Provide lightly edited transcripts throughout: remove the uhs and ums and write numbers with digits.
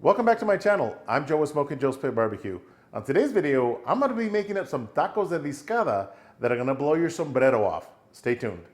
Welcome back to my channel. I'm Joe with Smokin Joe's Pit Barbecue. On today's video, I'm going to be making up some tacos de Discada that are going to blow your sombrero off. Stay tuned.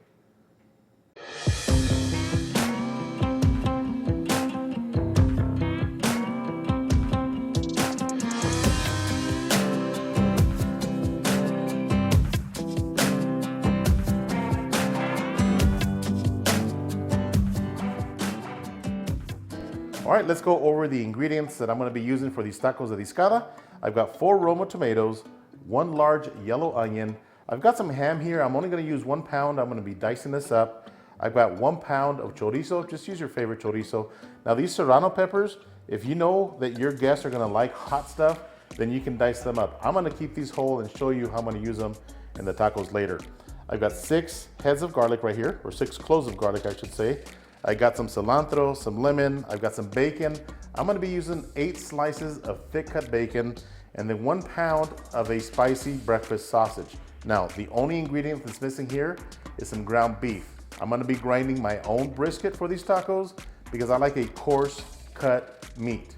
All right, let's go over the ingredients that I'm going to be using for these tacos de Discada. I've got 4 Roma tomatoes, 1 large yellow onion. I've got some ham here. I'm only going to use 1 pound. I'm going to be dicing this up. I've got 1 pound of chorizo. Just use your favorite chorizo. Now these serrano peppers, if you know that your guests are going to like hot stuff, then you can dice them up. I'm going to keep these whole and show you how I'm going to use them in the tacos later. I've got 6 heads of garlic right here, or 6 cloves of garlic, I should say. I got some cilantro, some lemon, I've got some bacon. I'm gonna be using 8 slices of thick cut bacon and then 1 pound of a spicy breakfast sausage. Now, the only ingredient that's missing here is some ground beef. I'm gonna be grinding my own brisket for these tacos because I like a coarse cut meat.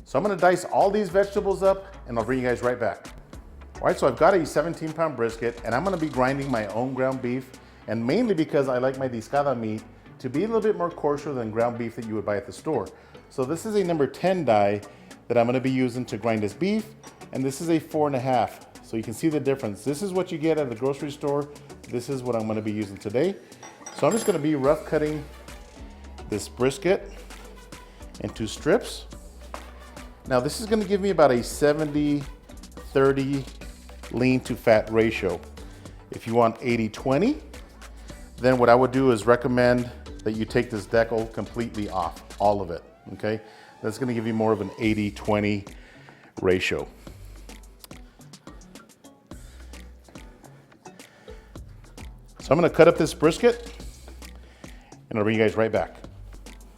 So I'm gonna dice all these vegetables up and I'll bring you guys right back. All right, so I've got a 17-pound brisket and I'm gonna be grinding my own ground beef, and mainly because I like my Discada meat to be a little bit more coarser than ground beef that you would buy at the store. So this is a number 10 die that I'm gonna be using to grind this beef, and this is a 4.5. So you can see the difference. This is what you get at the grocery store. This is what I'm gonna be using today. So I'm just gonna be rough cutting this brisket into strips. Now this is gonna give me about a 70-30 lean to fat ratio. If you want 80-20, then what I would do is recommend that you take this decal completely off, all of it, okay? That's gonna give you more of an 80-20 ratio. So I'm gonna cut up this brisket and I'll bring you guys right back.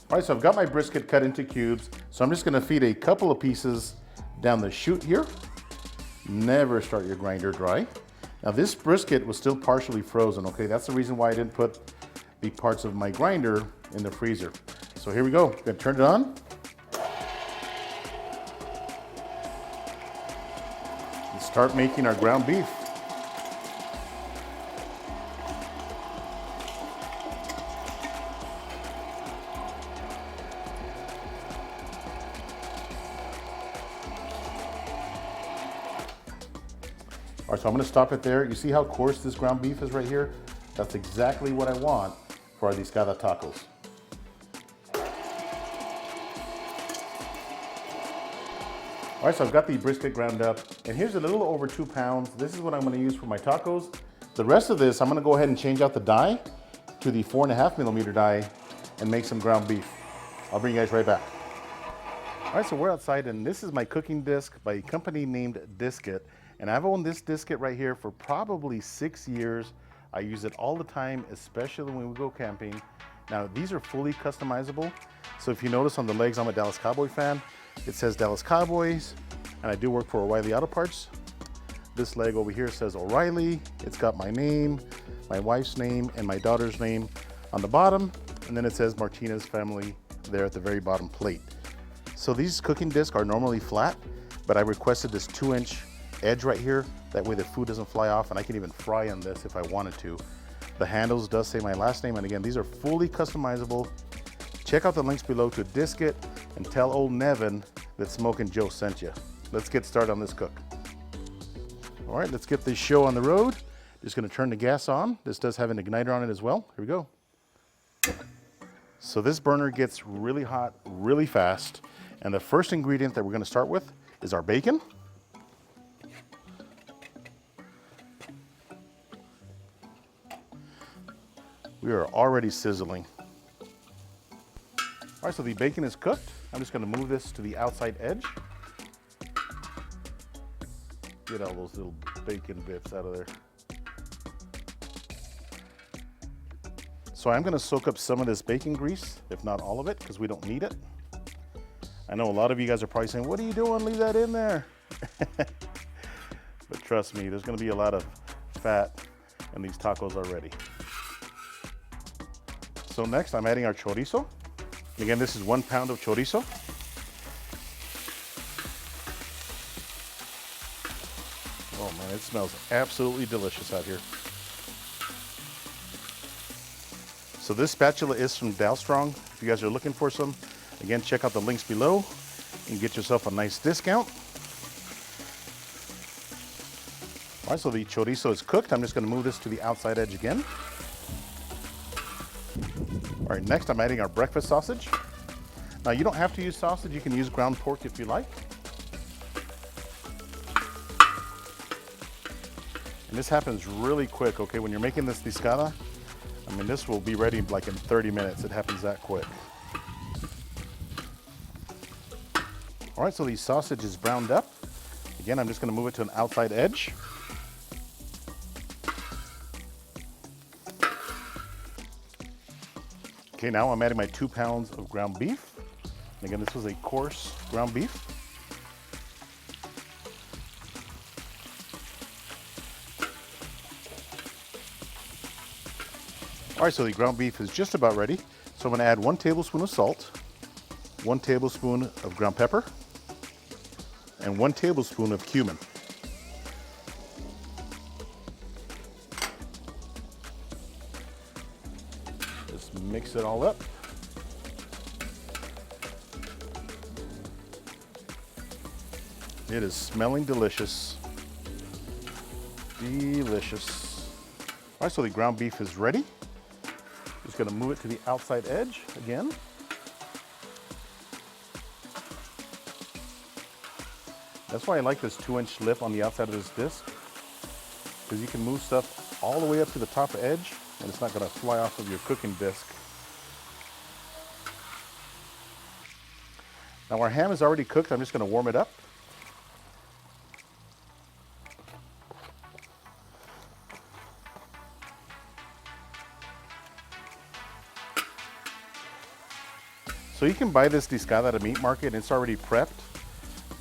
All right, so I've got my brisket cut into cubes. So I'm just gonna feed a couple of pieces down the chute here. Never start your grinder dry. Now this brisket was still partially frozen, okay? That's the reason why I didn't put the parts of my grinder in the freezer. So here we go, gonna turn it on. And start making our ground beef. All right, so I'm gonna stop it there. You see how coarse this ground beef is right here? That's exactly what I want for our Discada tacos. All right, so I've got the brisket ground up, and here's a little over 2 pounds. This is what I'm gonna use for my tacos. The rest of this, I'm gonna go ahead and change out the die to the 4.5mm die and make some ground beef. I'll bring you guys right back. All right, so we're outside, and this is my cooking disc by a company named Discada. And I've owned this disket right here for probably 6 years. I use it all the time, especially when we go camping. Now, these are fully customizable. So if you notice on the legs, I'm a Dallas Cowboy fan. It says Dallas Cowboys, and I do work for O'Reilly Auto Parts. This leg over here says O'Reilly. It's got my name, my wife's name, and my daughter's name on the bottom. And then it says Martinez Family there at the very bottom plate. So these cooking discs are normally flat, but I requested this 2-inch edge right here. That way the food doesn't fly off, and I can even fry on this if I wanted to. The handles does say my last name, and again, these are fully customizable. Check out the links below to Discada and tell old Nevin that Smokin Joe sent you. Let's get started on this cook. All right, let's get this show on the road. Just gonna turn the gas on. This does have an igniter on it as well. Here we go. So this burner gets really hot really fast, and the first ingredient that we're gonna start with is our bacon. We are already sizzling. All right, so the bacon is cooked. I'm just gonna move this to the outside edge. Get all those little bacon bits out of there. So I'm gonna soak up some of this bacon grease, if not all of it, because we don't need it. I know a lot of you guys are probably saying, what are you doing? Leave that in there. But trust me, there's gonna be a lot of fat in these tacos already. So next I'm adding our chorizo. Again, this is 1 pound of chorizo. And it smells absolutely delicious out here. So this spatula is from Dalstrong. If you guys are looking for some, again, check out the links below and get yourself a nice discount. All right, so the chorizo is cooked. I'm just gonna move this to the outside edge again. All right, next I'm adding our breakfast sausage. Now you don't have to use sausage, you can use ground pork if you like. And this happens really quick, okay? When you're making this discada, I mean, this will be ready like in 30 minutes. It happens that quick. All right, so the sausage is browned up. Again, I'm just gonna move it to an outside edge. Okay, now I'm adding my 2 pounds of ground beef. And again, this was a coarse ground beef. All right, so the ground beef is just about ready. So I'm gonna add 1 tablespoon of salt, 1 tablespoon of ground pepper, and 1 tablespoon of cumin. Just mix it all up. It is smelling delicious. Delicious. All right, so the ground beef is ready. Just gonna move it to the outside edge again. That's why I like this 2-inch lip on the outside of this disc, because you can move stuff all the way up to the top edge and it's not gonna fly off of your cooking disc. Now our ham is already cooked. I'm just gonna warm it up. So you can buy this discada at a meat market and it's already prepped,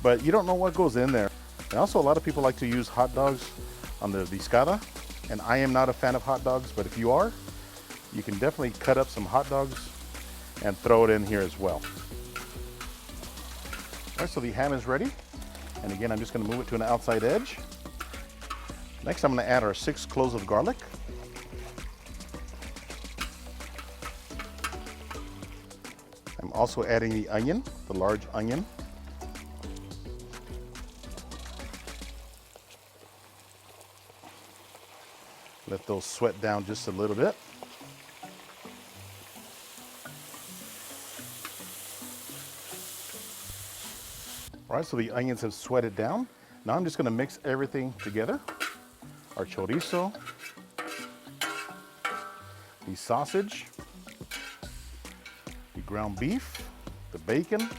but you don't know what goes in there. And also a lot of people like to use hot dogs on the discada, and I am not a fan of hot dogs, but if you are, you can definitely cut up some hot dogs and throw it in here as well. All right, so the ham is ready. And again, I'm just gonna move it to an outside edge. Next, I'm gonna add our 6 cloves of garlic. I'm also adding the onion, the large onion. Let those sweat down just a little bit. All right, so the onions have sweated down. Now I'm just gonna mix everything together. Our chorizo, the sausage, the ground beef, the bacon,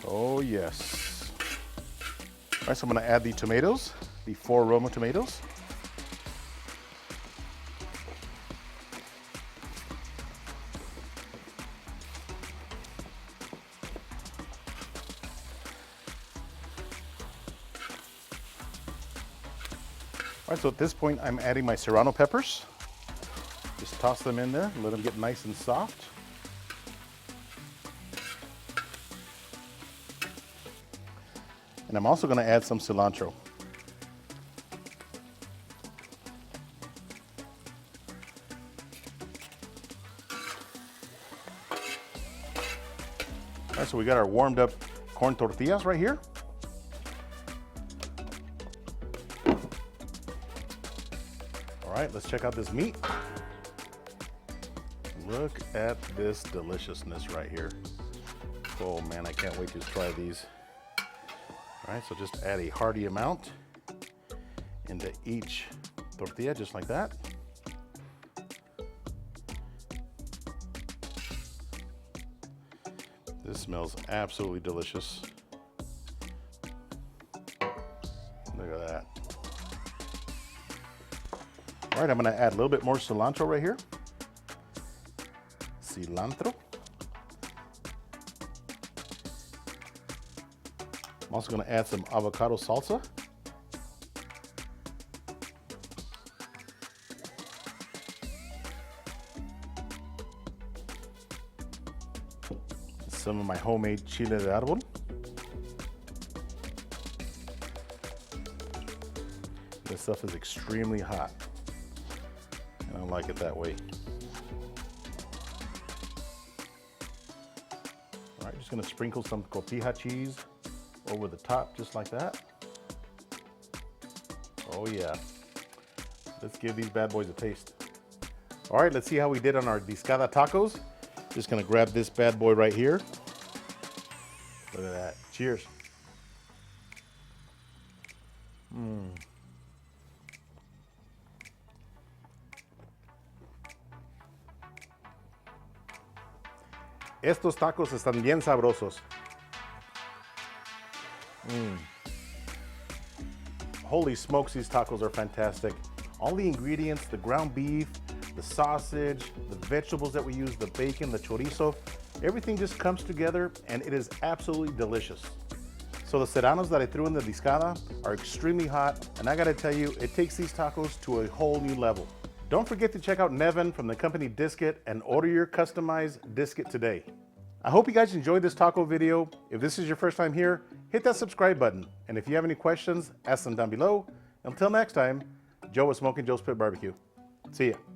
oh yes. All right, so I'm gonna add the tomatoes, the 4 Roma tomatoes. All right, so at this point, I'm adding my serrano peppers. Just toss them in there, let them get nice and soft. And I'm also gonna add some cilantro. All right, so we got our warmed up corn tortillas right here. All right, let's check out this meat. Look at this deliciousness right here. Oh man, I can't wait to try these. All right, so just add a hearty amount into each tortilla, just like that. This smells absolutely delicious. Look at that. All right, I'm gonna add a little bit more cilantro right here. Cilantro. I'm also gonna add some avocado salsa. some of my homemade chile de árbol. This stuff is extremely hot, and I like it that way. All right, just gonna sprinkle some cotija cheese over the top, just like that. Oh yeah. Let's give these bad boys a taste. All right, let's see how we did on our Discada tacos. Just gonna grab this bad boy right here. Look at that. Cheers. Estos tacos están bien sabrosos. Holy smokes, these tacos are fantastic. All the ingredients, the ground beef, the sausage, the vegetables that we use, the bacon, the chorizo, everything just comes together and it is absolutely delicious. So the serranos that I threw in the Discada are extremely hot, and I gotta tell you, it takes these tacos to a whole new level. Don't forget to check out Nevin from the company Brisket and order your customized brisket today. I hope you guys enjoyed this taco video. If this is your first time here, hit that subscribe button. And if you have any questions, ask them down below. Until next time, Joe with Smokin Joe's Pit Barbecue. See ya.